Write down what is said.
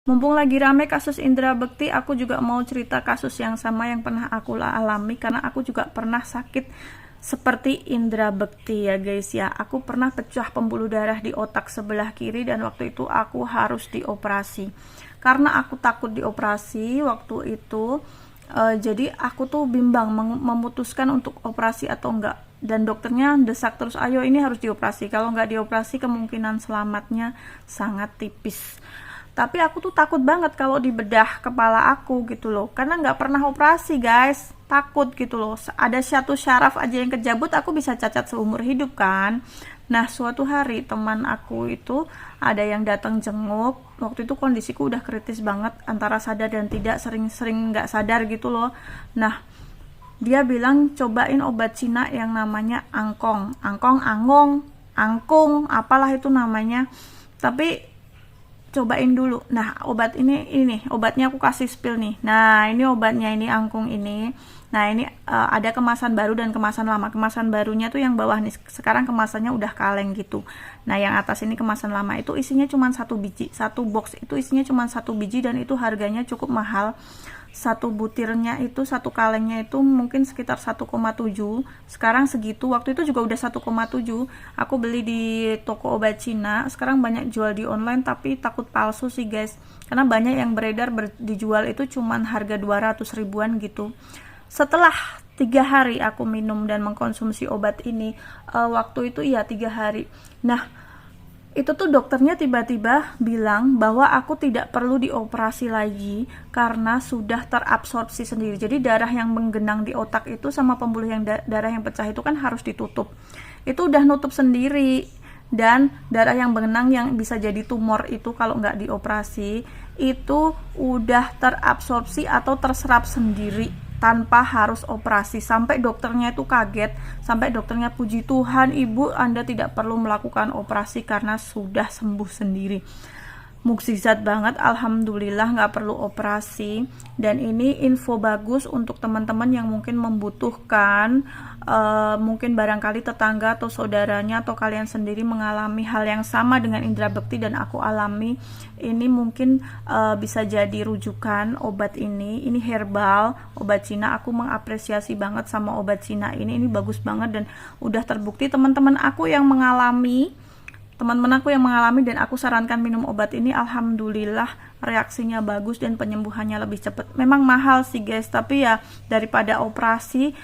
Mumpung lagi rame kasus Indra Bekti, aku juga mau cerita kasus yang sama yang pernah aku alami, karena aku juga pernah sakit seperti Indra Bekti ya guys ya. Aku pernah pecah pembuluh darah di otak sebelah kiri dan waktu itu aku harus dioperasi. Karena aku takut dioperasi waktu itu, jadi aku tuh bimbang memutuskan untuk operasi atau enggak. Dan dokternya desak terus, ayo ini harus dioperasi. Kalau nggak dioperasi kemungkinan selamatnya sangat tipis. Tapi aku tuh takut banget kalau dibedah kepala aku gitu loh, karena nggak pernah operasi guys, takut gitu loh. Ada satu syaraf aja yang kejabut, aku bisa cacat seumur hidup kan. Nah suatu hari teman aku itu ada yang datang jenguk, waktu itu kondisiku udah kritis banget, antara sadar dan tidak, sering-sering nggak sadar gitu loh. Nah dia bilang cobain obat Cina yang namanya angkong, angkung, apalah itu namanya. Tapi cobain dulu. Nah, obat ini obatnya aku kasih spill nih. Nah, ini obatnya, ini angkung ini. Nah, ini ada kemasan baru dan kemasan lama. Kemasan barunya tuh yang bawah nih. Sekarang kemasannya udah kaleng gitu. Nah, yang atas ini kemasan lama, itu isinya cuma satu biji. Satu box itu isinya cuma satu biji dan itu harganya cukup mahal. Satu butirnya itu, satu kalengnya itu mungkin sekitar 1,7. Sekarang segitu, waktu itu juga udah 1,7. Aku beli di toko obat Cina. Sekarang banyak jual di online tapi takut palsu sih guys, karena banyak yang beredar dijual itu cuman harga 200 ribuan gitu. Setelah 3 hari aku minum dan mengkonsumsi obat ini, waktu itu iya 3 hari. Nah itu tuh dokternya tiba-tiba bilang bahwa aku tidak perlu dioperasi lagi karena sudah terabsorpsi sendiri. Jadi darah yang menggenang di otak itu sama pembuluh yang darah yang pecah itu kan harus ditutup. Itu udah nutup sendiri, dan darah yang menggenang yang bisa jadi tumor itu kalau nggak dioperasi itu udah terabsorpsi atau terserap sendiri tanpa harus operasi. Sampai dokternya itu kaget, sampai dokternya puji Tuhan ibu, Anda tidak perlu melakukan operasi karena sudah sembuh sendiri. Mukjizat banget, alhamdulillah nggak perlu operasi. Dan ini info bagus untuk teman-teman yang mungkin membutuhkan, mungkin barangkali tetangga atau saudaranya atau kalian sendiri mengalami hal yang sama dengan Indra Bekti dan aku alami. Ini mungkin bisa jadi rujukan obat ini herbal, obat Cina. Aku mengapresiasi banget sama obat Cina ini bagus banget dan udah terbukti teman-teman aku yang mengalami dan aku sarankan minum obat ini, alhamdulillah reaksinya bagus dan penyembuhannya lebih cepat. Memang mahal sih guys, tapi ya daripada operasi